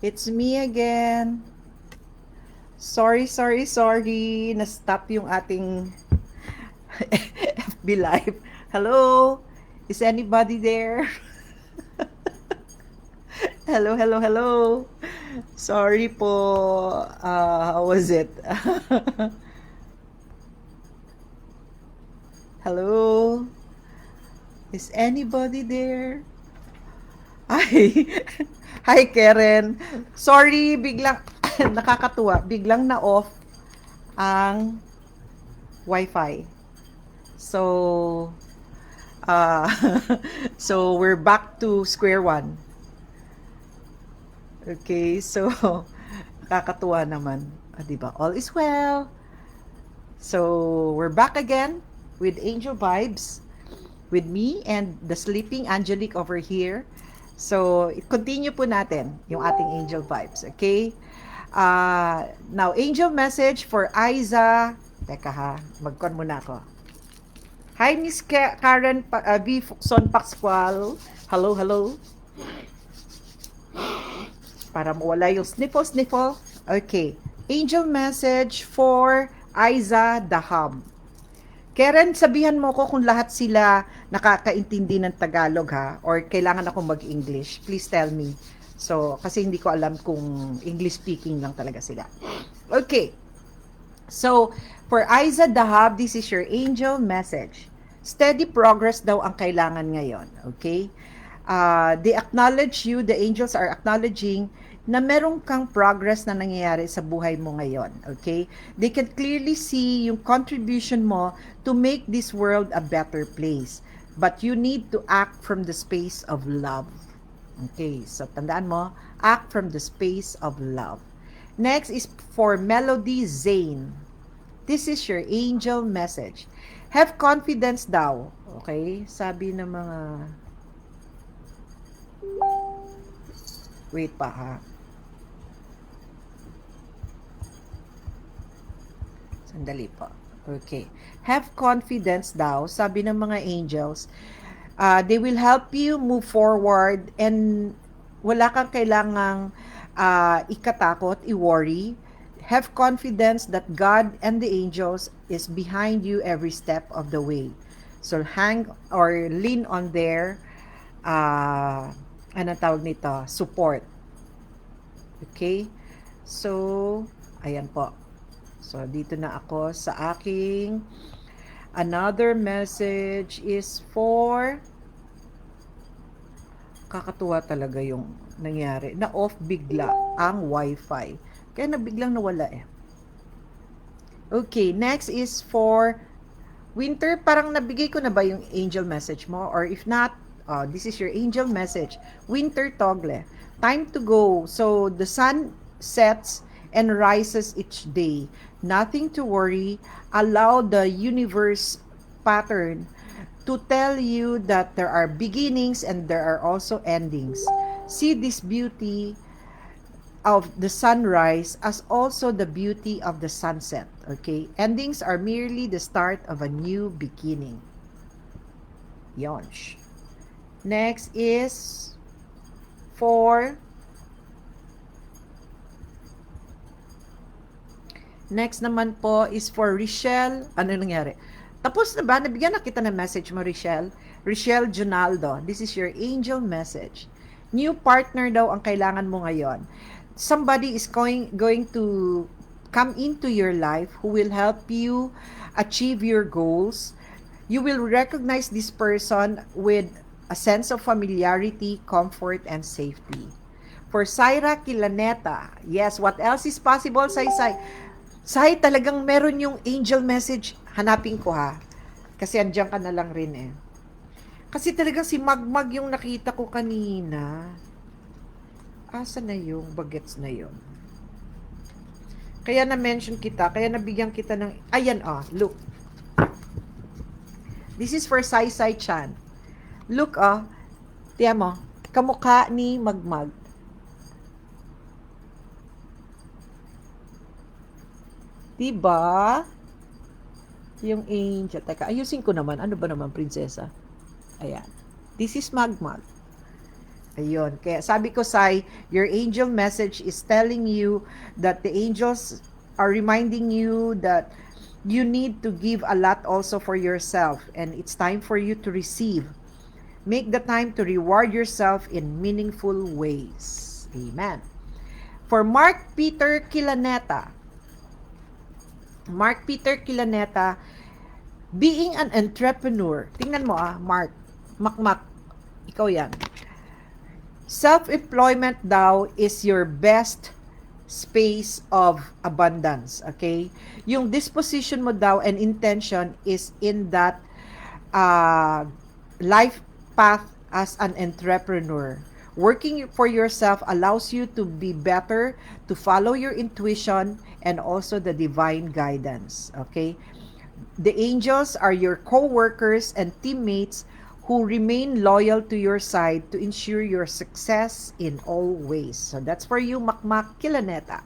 It's me again. Sorry. Na-stop yung ating FB Live. Hello? Is anybody there? Hello. Sorry po. How was it? Hello? Is anybody there? Ay, hi Karen. Sorry, biglang nakakatuwa. Biglang na-off ang Wi-Fi. So, uh, so we're back to square one. Okay, so nakakatuwa naman. Di ba? All is well. So, we're back again with Angel Vibes with me and the sleeping Angelique over here. So, continue po natin yung ating Angel Vibes, okay? Now, Angel message for Aiza. Teka ha, mag-con muna ako. Hi, Miss Karen V. Fuxon Pascual. Hello. Para mawala yung sniffle. Okay. Angel message for Aiza Dahab. Karen, sabihan mo ko kung lahat sila nakakaintindi ng Tagalog ha, or kailangan ako mag-English. Please tell me. So, kasi hindi ko alam kung English speaking lang talaga sila. Okay. So, for Aiza Dahab, this is your angel message. Steady progress daw ang kailangan ngayon. Okay? They acknowledge you, the angels are acknowledging na meron kang progress na nangyayari sa buhay mo ngayon. Okay? They can clearly see yung contribution mo to make this world a better place. But you need to act from the space of love. Okay, so tandaan mo, act from the space of love. Next is for Melody Zane. This is your angel message. Have confidence daw. Okay, sabi ng mga... Wait pa ha. Sandali po. Okay. Have confidence daw, sabi ng mga angels. They will help you move forward and wala kang kailangang ikatakot, i-worry. Have confidence that God and the angels is behind you every step of the way. So hang or lean on their anong tawag nito? Support. Okay? So, ayan po. So, dito na ako sa aking another message is for kakatuwa talaga yung nangyari. Na-off bigla ang Wi-Fi. Kaya na biglang nawala eh. Okay, next is for Winter. Parang nabigay ko na ba yung angel message mo? Or if not, this is your angel message. Winter Togle. Time to go. So, the sun sets and rises each day. Nothing to worry. Allow the universe pattern to tell you that there are beginnings and there are also endings. See this beauty of the sunrise as also the beauty of the sunset. Okay? Endings are merely the start of a new beginning. Yonsh. Next is for Next naman po is for Richelle. Ano nangyari? Tapos na ba? Nabigyan na kita ng message mo, Richelle. Richelle Junaldo. This is your angel message. New partner daw ang kailangan mo ngayon. Somebody is going to come into your life who will help you achieve your goals. You will recognize this person with a sense of familiarity, comfort, and safety. For Syra Kilaneta, yes, what else is possible, Sai? Sai, talagang meron yung angel message. Hanapin ko ha. Kasi andyan ka na lang rin eh. Kasi talagang si Magmag yung nakita ko kanina. Asa na yung bagets na yun? Kaya na-mention kita, kaya nabigyan kita ng... Ayan look. This is for Sai Chan. Look tiyan mo, kamukha ni Magmag. Diba? Yung angel. Teka, ayusin ko naman. Ano ba naman, prinsesa? Ayan. This is Magmag. Ayun. Kaya sabi ko, Sai, your angel message is telling you that the angels are reminding you that you need to give a lot also for yourself, and it's time for you to receive. Make the time to reward yourself in meaningful ways. Amen. For Mark Peter Kilaneta, being an entrepreneur, tingnan mo Mark, Makmak, ikaw yan. Self-employment daw is your best space of abundance, okay? Yung disposition mo daw and intention is in that life path as an entrepreneur. Working for yourself allows you to be better, to follow your intuition, and also the divine guidance, okay? The angels are your co-workers and teammates who remain loyal to your side to ensure your success in all ways. So that's for you, Makmak Kilaneta.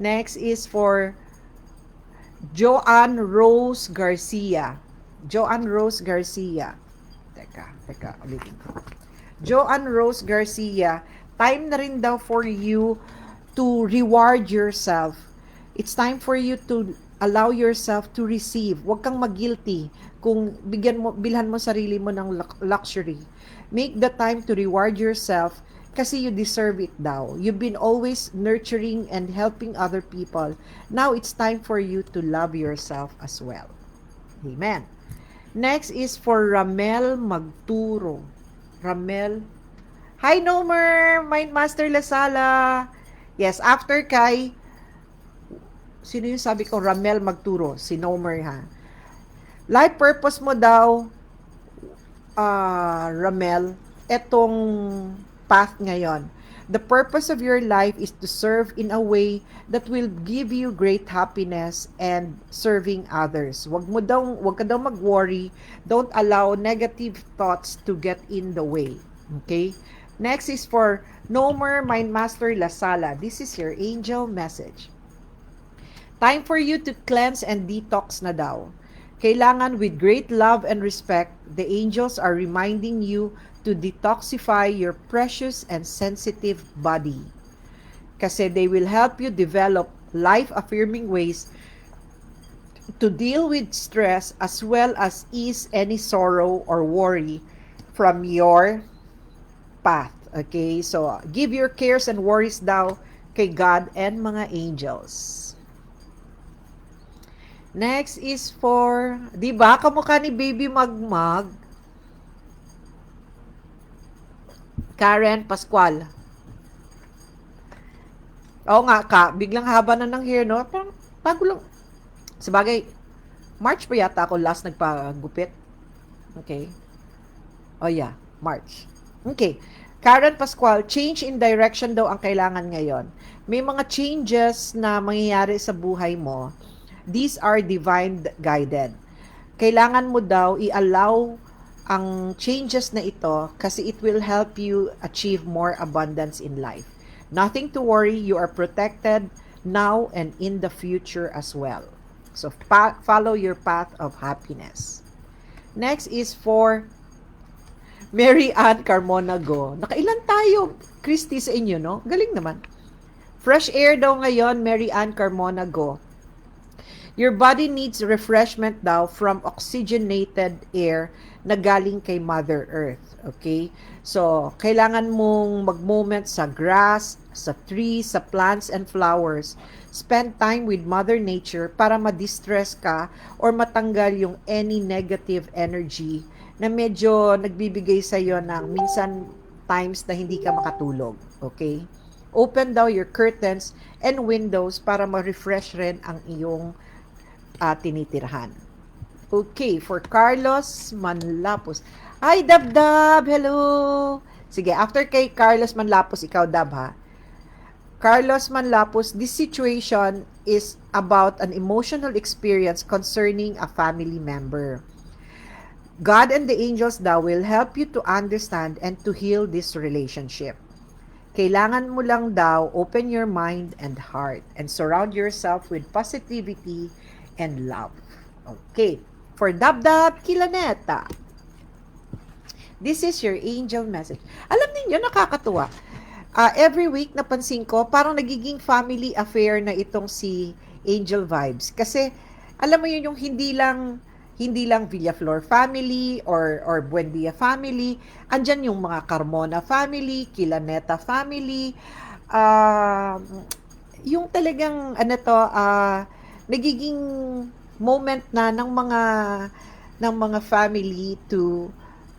Next is for Joanne Rose Garcia. Joanne Rose Garcia. Teka, ulitin ko. Joanne Rose Garcia, time na rin daw for you to reward yourself. It's time for you to allow yourself to receive. Huwag kang mag-guilty kung bilhan mo sarili mo ng luxury. Make the time to reward yourself kasi you deserve it daw. You've been always nurturing and helping other people. Now it's time for you to love yourself as well. Amen. Next is for Ramel Magturo. Ramel. Hi, Nomer! Mindmaster Lasala. Yes, after kay sino yung sabi ko, Ramel Magturo? Si Nomer, ha? Life purpose mo daw, Ramel, etong path ngayon. The purpose of your life is to serve in a way that will give you great happiness and serving others. Wag ka daw mag-worry. Don't allow negative thoughts to get in the way. Okay? Next is for Nomer Mindmaster Lasala. This is your angel message. Time for you to cleanse and detox na daw. Kailangan with great love and respect, the angels are reminding you to detoxify your precious and sensitive body. Kasi they will help you develop life-affirming ways to deal with stress as well as ease any sorrow or worry from your path. Okay? So, give your cares and worries daw kay God and mga angels. Next is for, di ba, kamukha ni Baby Magmag, Karen Pascual. Oo nga, biglang haba na ng hair, no? Parang bago lang. Sabagay, March pa yata ako last nagpagupit. Okay. Oh yeah, March. Okay. Karen Pascual, change in direction daw ang kailangan ngayon. May mga changes na mangyayari sa buhay mo. These are divine guided. Kailangan mo daw i-allow ang changes na ito kasi it will help you achieve more abundance in life. Nothing to worry, you are protected now and in the future as well. So follow your path of happiness. Next is for Mary Ann Carmona Go. Nakailan tayo, Christy, sa inyo, no? Galing naman. Fresh air daw ngayon, Mary Ann Carmona Go. Your body needs refreshment daw from oxygenated air na galing kay Mother Earth. Okay? So, kailangan mong mag-moment sa grass, sa trees, sa plants and flowers. Spend time with Mother Nature para ma-distress ka or matanggal yung any negative energy na medyo nagbibigay sa'yo ng minsan times na hindi ka makatulog. Okay? Open daw your curtains and windows para ma-refresh rin ang iyong tinitirhan. Okay, for Carlos Manlapos. Hi, Dab! Hello! Sige, after kay Carlos Manlapos, ikaw, Dab, ha? Carlos Manlapos, this situation is about an emotional experience concerning a family member. God and the angels daw will help you to understand and to heal this relationship. Kailangan mo lang daw open your mind and heart and surround yourself with positivity and love. Okay. For Dab Kilaneta. This is your angel message. Alam niyo, nakakatuwa. Every week, napansin ko, parang nagiging family affair na itong si Angel Vibes. Kasi, alam mo yun, yung hindi lang Villaflor family or Buendia family. Andyan yung mga Carmona family, Kilaneta family, uh, yung talagang nagiging moment na ng mga family to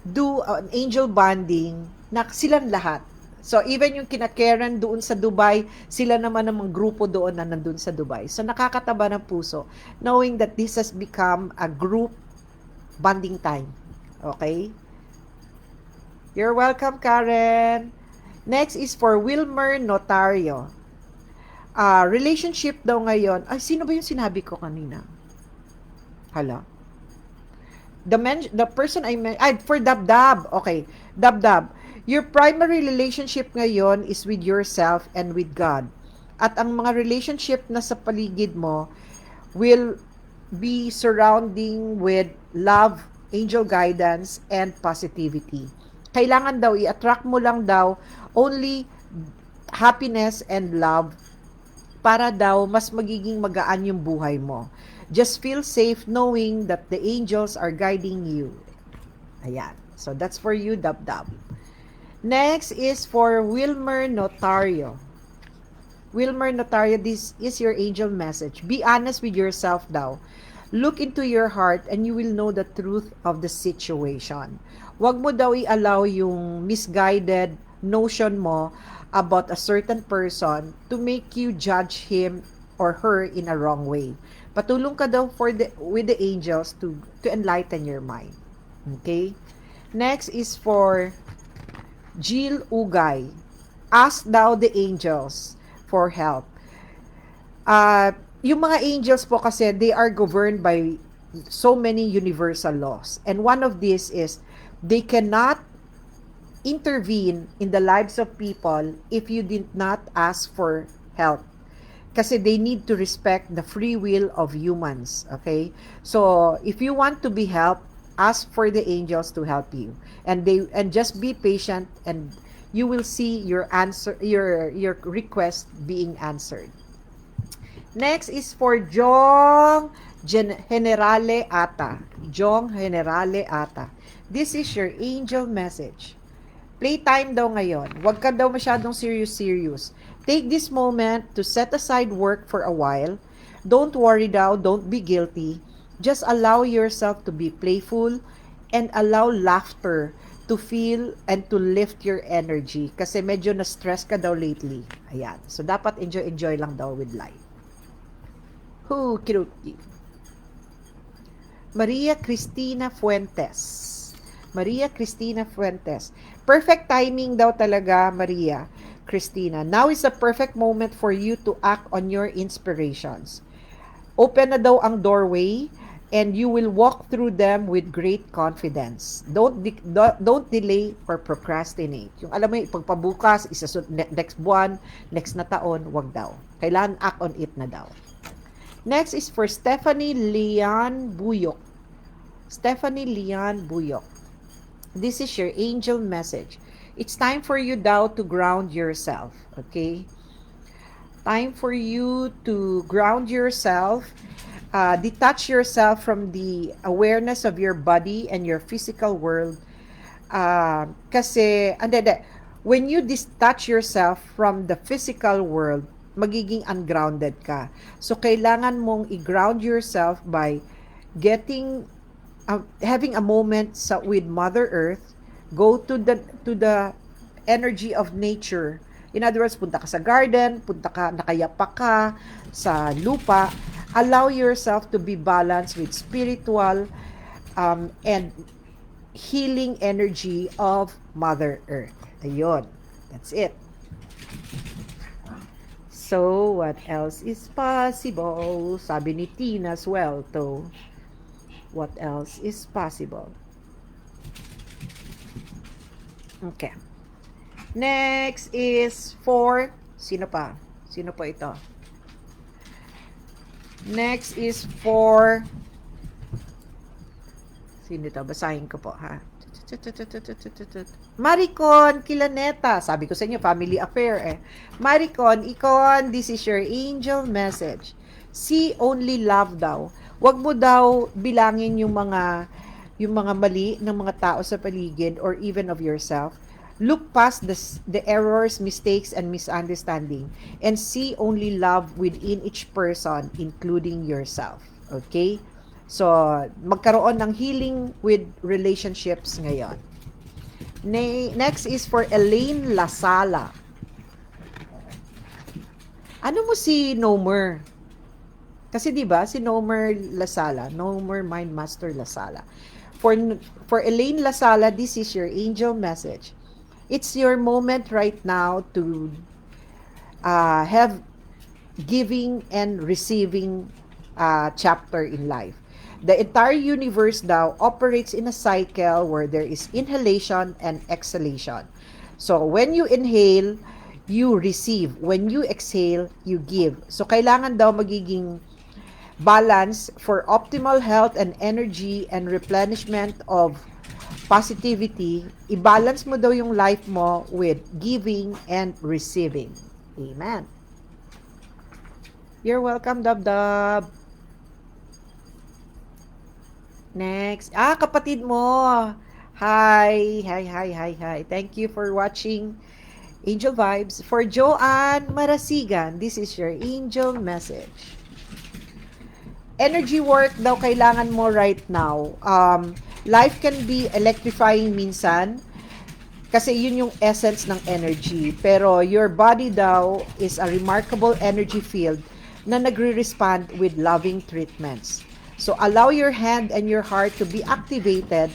do an angel bonding na silang lahat. So even yung kina Karen doon sa Dubai, sila naman ng mga grupo doon na nandun sa Dubai. So nakakataba ng puso knowing that this has become a group bonding time. Okay? You're welcome, Karen. Next is for Wilmer Notario. Relationship daw ngayon. Ay, sino ba yung sinabi ko kanina? Hala. The person for Dabdab. Okay. Dabdab. Your primary relationship ngayon is with yourself and with God. At ang mga relationship na sa paligid mo will be surrounding with love, angel guidance, and positivity. Kailangan daw, i-attract mo lang daw only happiness and love para daw mas magiging magaan yung buhay mo. Just feel safe knowing that the angels are guiding you. Ayan. So that's for you, Dabdab. Next is for Wilmer Notario. Wilmer Notario, this is your angel message. Be honest with yourself daw. Look into your heart and you will know the truth of the situation. Huwag mo daw i-allow yung misguided notion mo about a certain person to make you judge him or her in a wrong way. Patulong ka daw with the angels to enlighten your mind. Okay? Next is for Jill Ugay. Ask thou the angels for help. Yung mga angels po kasi, they are governed by so many universal laws. And one of these is, they cannot intervene in the lives of people if you did not ask for help. Kasi they need to respect the free will of humans. Okay? So, if you want to be helped, ask for the angels to help you. And just be patient and you will see your request being answered. Next is for Jong Generale Ata. Jong Generale Ata. This is your angel message. Playtime daw ngayon. Huwag ka daw masyadong serious. Take this moment to set aside work for a while. Don't worry daw. Don't be guilty. Just allow yourself to be playful and allow laughter to feel and to lift your energy. Kasi medyo na-stress ka daw lately. Ayan. So, dapat enjoy lang daw with life. Kiruki. Maria Cristina Fuentes. Maria Cristina Fuentes. Perfect timing daw talaga, Maria Cristina. Now is the perfect moment for you to act on your inspirations. Open na daw ang doorway and you will walk through them with great confidence. Don't delay or procrastinate. Yung alam mo, ipagpabukas, next buwan, next na taon, wag daw. Kailangan act on it na daw. Next is for Stephanie Lian Buyok. Stephanie Lian Buyok. This is your angel message. It's time for you daw to ground yourself. Okay? Time for you to ground yourself. Detach yourself from the awareness of your body and your physical world. Kasi, when you detach yourself from the physical world, magiging ungrounded ka. So, kailangan mong i-ground yourself by having a moment with Mother Earth. Go to the energy of nature. In other words, punta ka sa garden, nakayapa ka sa lupa. Allow yourself to be balanced with spiritual and healing energy of Mother Earth. Ayun. That's it. So, what else is possible? Sabi ni Tina Swelto. What else is possible? Okay. Next is for... Sino pa? Sino po ito? Next is for... Sino ito? Basahin ko po, ha? Maricon Kilaneta, sabi ko sa inyo, family affair eh. Maricon, Icon, this is your angel message. See only love daw. Huwag mo daw bilangin yung mga mali ng mga tao sa paligid or even of yourself. Look past the errors, mistakes, and misunderstanding and see only love within each person, including yourself. Okay? So, magkaroon ng healing with relationships ngayon. Next is for Elaine Lasala. Ano mo si Nomer? Kasi 'di ba si Nomer Lasala, Nomer Mindmaster Lasala. For for Elaine Lasala, this is your angel message. It's your moment right now to have giving and receiving chapter in life. The entire universe daw operates in a cycle where there is inhalation and exhalation. So, when you inhale, you receive. When you exhale, you give. So, kailangan daw magiging balance for optimal health and energy and replenishment of positivity. I-balance mo daw yung life mo with giving and receiving. Amen. You're welcome, Dab Dab. Next. Kapatid mo. Hi. Hi. Thank you for watching Angel Vibes. For Joanne Marasigan, this is your angel message. Energy work daw kailangan mo right now. Life can be electrifying minsan kasi yun yung essence ng energy. Pero your body daw is a remarkable energy field na nagre-respond with loving treatments. So allow your hand and your heart to be activated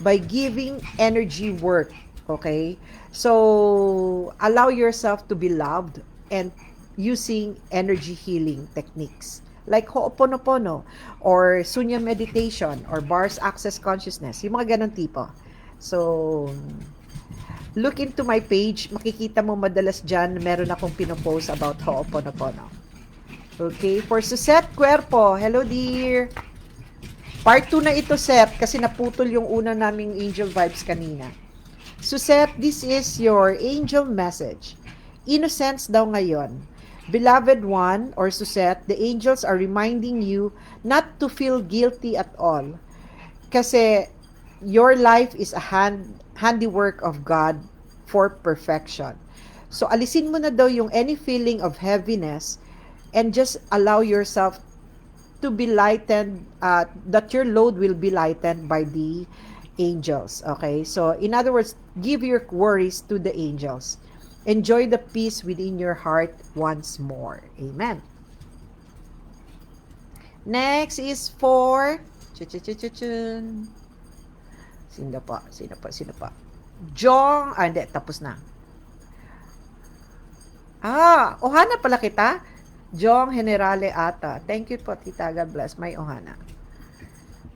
by giving energy work. Okay? So allow yourself to be loved and using energy healing techniques like Ho'oponopono or Sunya meditation or Bars Access Consciousness. Yung mga ganun tipo. So look into my page. Makikita mo madalas dyan meron akong pinopost about Ho'oponopono. Okay? For Suzette Cuerpo. Hello dear. Part 2 na ito, Seth, kasi naputol yung una naming angel vibes kanina. So, Seth, this is your angel message. Innocence daw ngayon. Beloved one, or Susette, the angels are reminding you not to feel guilty at all. Kasi your life is a handiwork of God for perfection. So, alisin mo na daw yung any feeling of heaviness and just allow yourself to be lightened, that your load will be lightened by the angels. Okay? So, in other words, give your worries to the angels. Enjoy the peace within your heart once more. Amen. Next is for Sino pa? Jong, hindi, tapos na. Ohana pala kita. Jong Generale ata. Thank you po, Tita. God bless. May Ohana.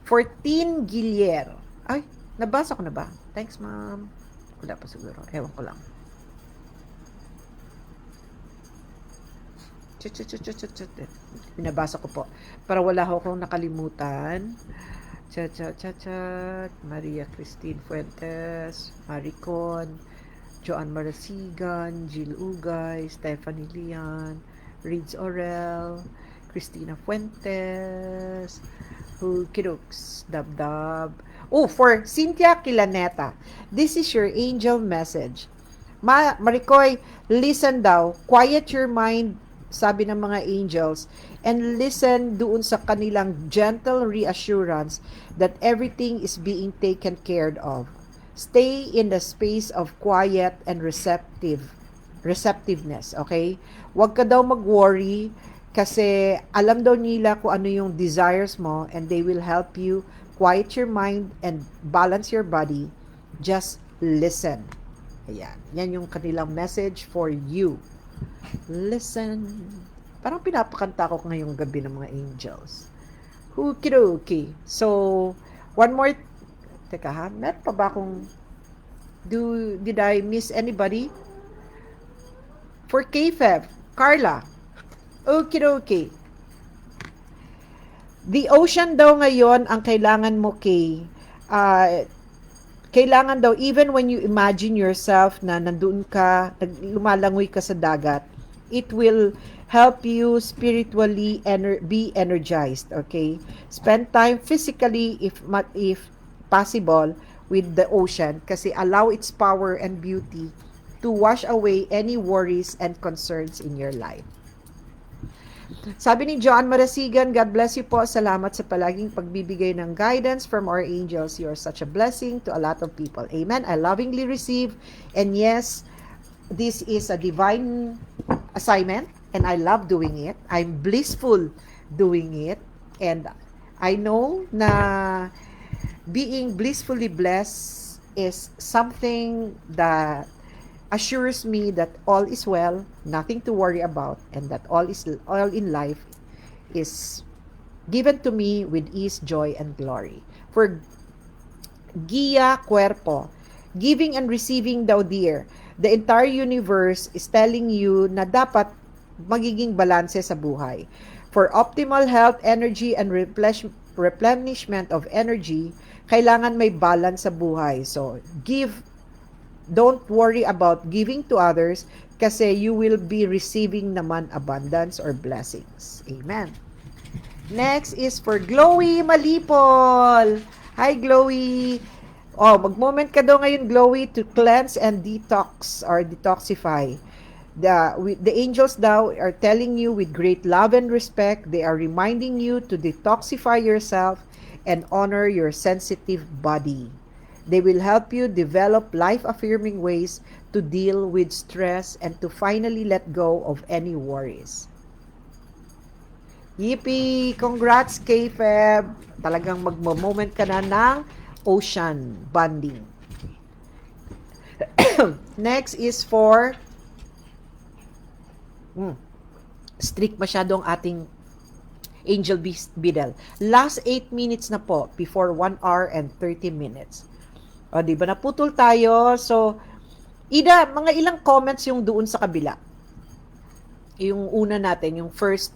14 Gilier. Ay, nabasa ko na ba? Thanks, ma'am. Wala pa siguro. Ewan ko lang. Binabasa ko po. Para wala akong nakalimutan. Maria Christine Fuentes, Maricon, Joanne Marasigan, Jill Ugay, Stephanie Lian, Reeds Orel, Christina Fuentes, Hulkirux, Dabdab. For Cynthia Kilaneta, this is your angel message. Maricoy, listen daw, quiet your mind, sabi ng mga angels, and listen doon sa kanilang gentle reassurance that everything is being taken care of. Stay in the space of quiet and receptiveness, okay? Huwag ka daw mag-worry kasi alam daw nila kung ano yung desires mo and they will help you quiet your mind and balance your body. Just listen. Ayan. Yan yung kanilang message for you. Listen. Parang pinapakanta ko ngayong gabi ng mga angels. Okie. So, one more. Teka ha, meron pa ba akong did I miss anybody? For KFEV, Carla. Okay. The ocean daw ngayon ang kailangan mo, Kay. kailangan daw, even when you imagine yourself na nandun ka, lumalangoy ka sa dagat, it will help you spiritually be energized, okay? Spend time physically, if possible, with the ocean, kasi allow its power and beauty to wash away any worries and concerns in your life. Sabi ni John Marasigan, God bless you po. Salamat sa palaging pagbibigay ng guidance from our angels. You are such a blessing to a lot of people. Amen. I lovingly receive. And yes, this is a divine assignment and I love doing it. I'm blissful doing it. And I know na being blissfully blessed is something that assures me that all is well, nothing to worry about, and that all in life is given to me with ease, joy, and glory. For Gia Cuerpo, giving and receiving daw dear, the entire universe is telling you na dapat magiging balanse sa buhay. For optimal health, energy, and replenishment of energy, kailangan may balance sa buhay. So, don't worry about giving to others kasi you will be receiving naman abundance or blessings. Amen. Next is for Glowy Malipol. Hi, Glowy. Oh, mag-moment ka daw ngayon, Glowy, to cleanse and detox or detoxify. The angels daw are telling you with great love and respect, they are reminding you to detoxify yourself and honor your sensitive body. They will help you develop life-affirming ways to deal with stress and to finally let go of any worries. Yippee! Congrats, K-Feb! Talagang mag-moment ka na ng ocean bonding. Next is for strict masyadong ating Angel Bidel. Last 8 minutes na po before 1 hour and 30 minutes. O, di ba naputol tayo? So, mga ilang comments yung doon sa kabila. Yung una natin, yung first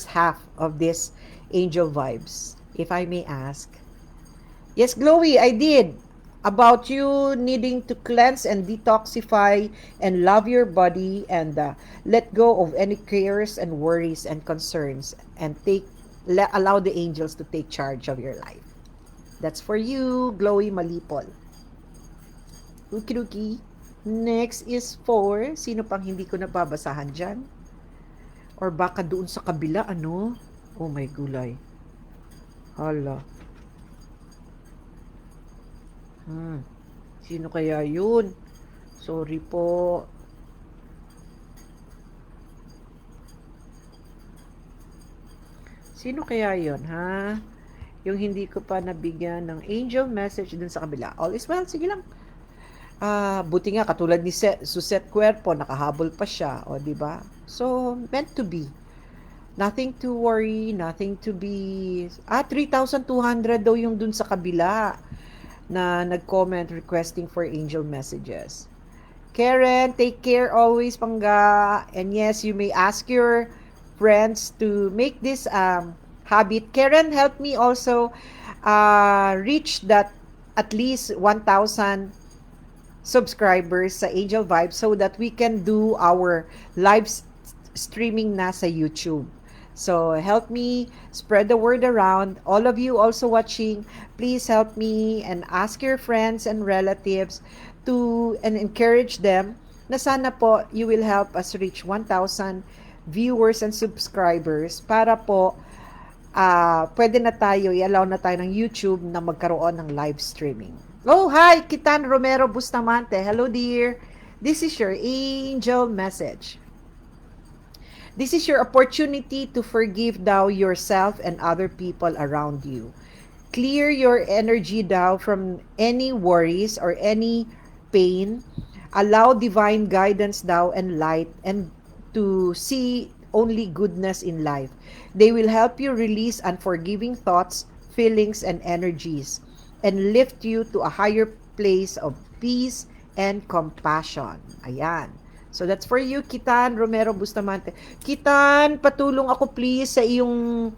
half of this angel vibes. If I may ask. Yes, Glowy, I did. About you needing to cleanse and detoxify and love your body and let go of any cares and worries and concerns and allow the angels to take charge of your life. That's for you, Glowy Malipol. Uki-duki. Next is for, sino pang hindi ko nababasahan dyan? Or baka doon sa kabila, ano? Oh my gulay. Hala. Sino kaya yun? Sorry po. Sino kaya yun, ha? Yung hindi ko pa nabigyan ng angel message dun sa kabila. All is well, sige lang. Buti nga, katulad ni Suzette Cuerpo, nakahabol pa siya, o diba? So, meant to be. Nothing to worry, nothing to be... 3,200 daw yung dun sa kabila na nag-comment requesting for angel messages. Karen, take care always, Pangga. And yes, you may ask your friends to make this habit. Karen, help me also reach that at least 1,000 subscribers sa Angel Vibes so that we can do our live streaming na sa YouTube. So help me spread the word around. All of you also watching, please help me and ask your friends and relatives and encourage them na sana po you will help us reach 1,000 viewers and subscribers para po pwede na tayo, i-allow na tayo ng YouTube na magkaroon ng live streaming. Oh, hi, Kitan Romero Bustamante. Hello, dear. This is your angel message. This is your opportunity to forgive thou yourself and other people around you. Clear your energy thou from any worries or any pain. Allow divine guidance thou and light and to see only goodness in life. They will help you release unforgiving thoughts, feelings, and energies and lift you to a higher place of peace and compassion. Ayan. So that's for you, Kitan Romero Bustamante. Kitan, patulong ako please sa iyong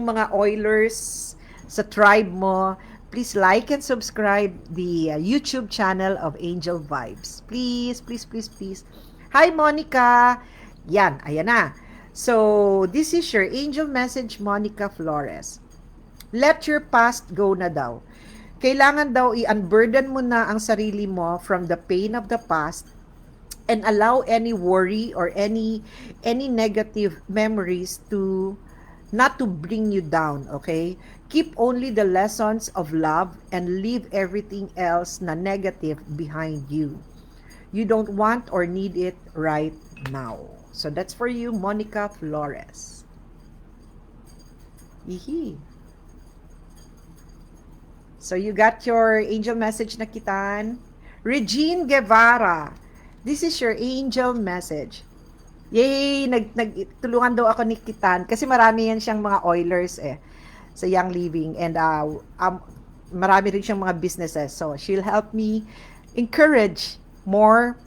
mga Oilers, sa tribe mo. please like and subscribe the YouTube channel of Angel Vibes. Please, please, please, please. Hi, Monica! Yan, ayan na. So, this is your angel message, Monica Flores. Let your past go na daw. Kailangan daw i-unburden mo na ang sarili mo from the pain of the past and allow any worry or any negative memories to not to bring you down, okay? Keep only the lessons of love and leave everything else na negative behind you. You don't want or need it right now. So that's for you, Monica Flores. Ihi. So you got your angel message na kitan. Regine Guevara. This is your angel message. Yay! Nagtulungan daw ako ni Kitan kasi marami yan siyang mga Oilers sa Young Living and marami rin siyang mga businesses. So she'll help me encourage more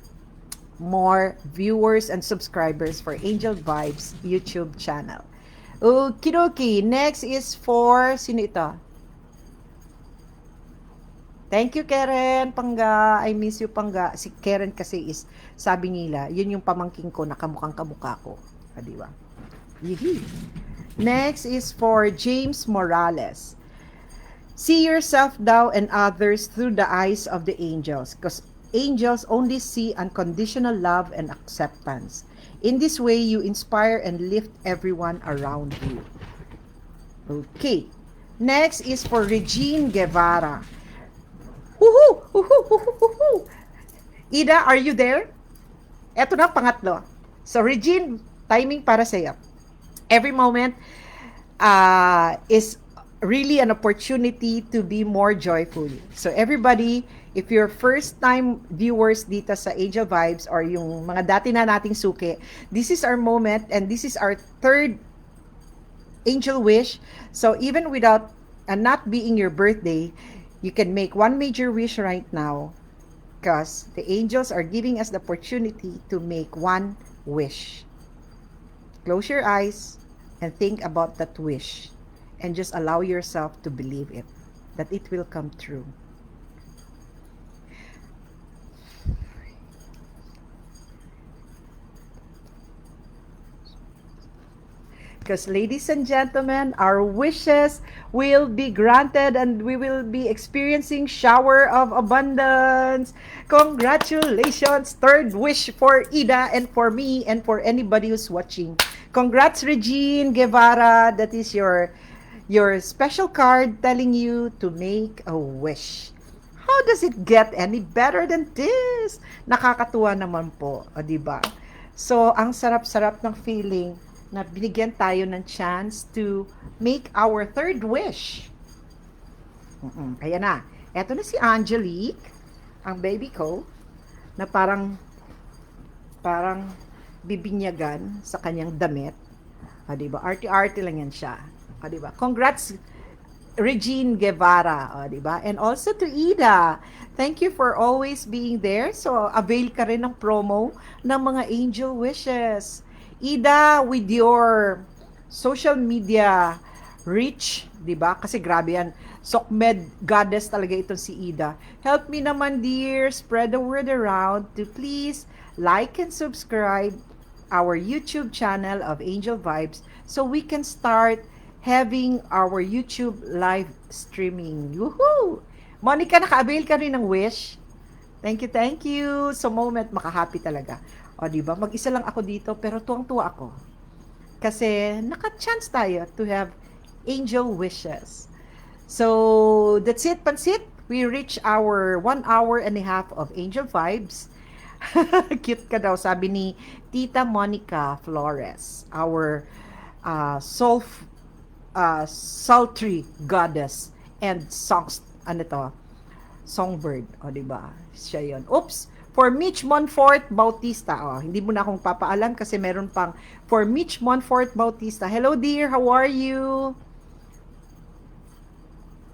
viewers and subscribers for Angel Vibes YouTube channel. Okidoki. Next is for sino ito? Thank you, Karen Pangga. I miss you, Pangga. Si Karen kasi is, sabi nila, yun yung pamangking ko na kamukhang kamukha ko. Di ba? Next is for James Morales. See yourself thou and others through the eyes of the angels, because angels only see unconditional love and acceptance. In this way, you inspire and lift everyone around you. Okay. Next is for Regine Guevara. Woohoo! Woohoo! Ida, are you there? Eto na, pangatlo. So, Regine, timing para sa'yo. Every moment is really an opportunity to be more joyful. So, everybody, if you're first-time viewers dito sa Angel Vibes or yung mga dati na nating suki, this is our moment and this is our third angel wish. So, even without not being your birthday, you can make one major wish right now because the angels are giving us the opportunity to make one wish. Close your eyes and think about that wish and just allow yourself to believe it, that it will come true. Because, ladies and gentlemen, our wishes will be granted and we will be experiencing shower of abundance. Congratulations! Third wish for Ida and for me and for anybody who's watching. Congrats, Regine Guevara. That is your special card telling you to make a wish. How does it get any better than this? Nakakatuwa naman po, di ba? So, ang sarap-sarap ng feeling na binigyan tayo ng chance to make our third wish. Ayan na. Eto na si Angelique, ang baby ko, na parang bibinyagan sa kanyang damit. Diba? Arte-arte lang yan siya. Diba? Congrats, Regine Guevara. Diba? And also to Ida. Thank you for always being there. So, avail ka rin ng promo ng mga angel wishes. Ida, with your social media reach, di ba? Kasi grabe yan. Sokmed goddess talaga itong si Ida. Help me naman, dear. Spread the word around to please like and subscribe our YouTube channel of Angel Vibes so we can start having our YouTube live streaming. Woohoo! Monica, naka-avail ka rin ng wish? Thank you, thank you. So, moment, makahappy talaga. O, diba? Mag-isa lang ako dito, pero tuwang-tuwa ako. Kasi, naka-chance tayo to have angel wishes. So, that's it, Pansit. We reach our 1 hour and a half of Angel Vibes. Cute ka daw, sabi ni Tita Monica Flores, our sultry goddess and songbird. O, diba? Siya yun. Oops! For Mitch Monfort Bautista. Hindi mo na akong papaalam kasi meron pang for Mitch Monfort Bautista. Hello dear, how are you?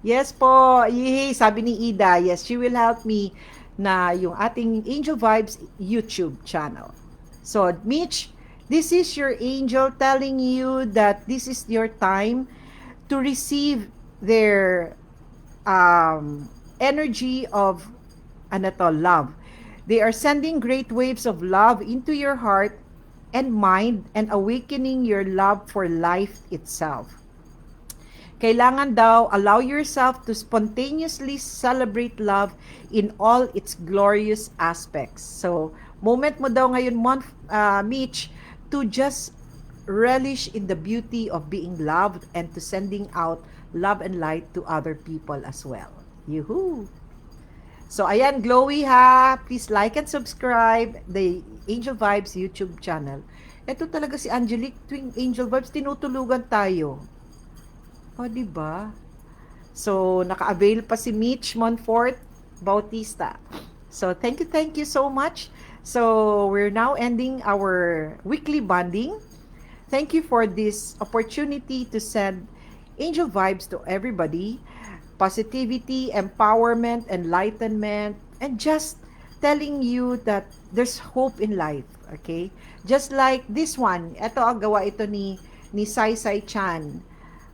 Yes po. Yay, sabi ni Ida. Yes, she will help me na yung ating Angel Vibes YouTube channel. So, Mitch, this is your angel telling you that this is your time to receive their energy of love. They are sending great waves of love into your heart and mind and awakening your love for life itself. Kailangan daw allow yourself to spontaneously celebrate love in all its glorious aspects. So, moment mo daw ngayon, Mitch, to just relish in the beauty of being loved and to sending out love and light to other people as well. Yoo-hoo! So, ayan, Glowy ha. Please like and subscribe the Angel Vibes YouTube channel. Ito talaga si Angelique, tuwing Angel Vibes, tinutulugan tayo. O, diba? So, naka-avail pa si Mitch Monfort Bautista. So, thank you so much. So, we're now ending our weekly bonding. Thank you for this opportunity to send angel vibes to everybody. Positivity, empowerment, enlightenment, and just telling you that there's hope in life. Okay? Just like this one. Ito, gawa ito ni Sai Sai Chan.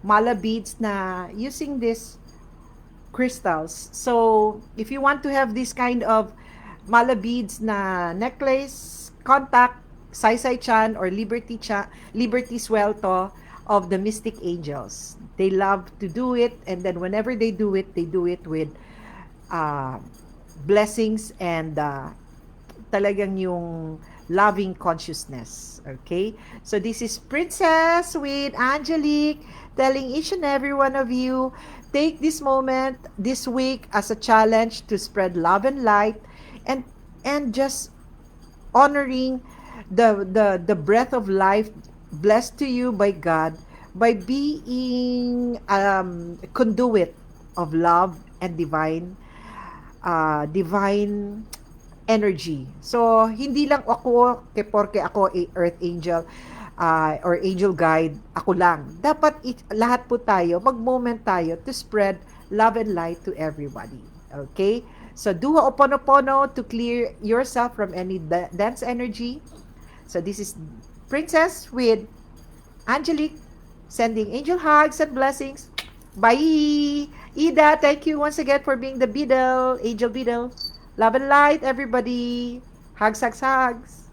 Mala beads na using this crystals. So, if you want to have this kind of mala beads na necklace, contact Sai Sai Chan or Liberty Suelto of the Mystic Angels. They love to do it, and then whenever they do it with blessings and talagang yung loving consciousness. Okay? So, this is Princess with Angelique telling each and every one of you, take this moment, this week as a challenge to spread love and light and just honoring the breath of life blessed to you by God by being conduit of love and divine energy. So, hindi lang ako, porke ako a earth angel, or angel guide, ako lang. Dapat lahat po tayo, mag-moment tayo to spread love and light to everybody. Okay? So, do Ho'oponopono to clear yourself from any dense energy. So, this is Princess with Angelique, sending angel hugs and blessings. Bye! Ida, thank you once again for being the Beadle, Angel Beadle. Love and light, everybody. Hugs, hugs, hugs.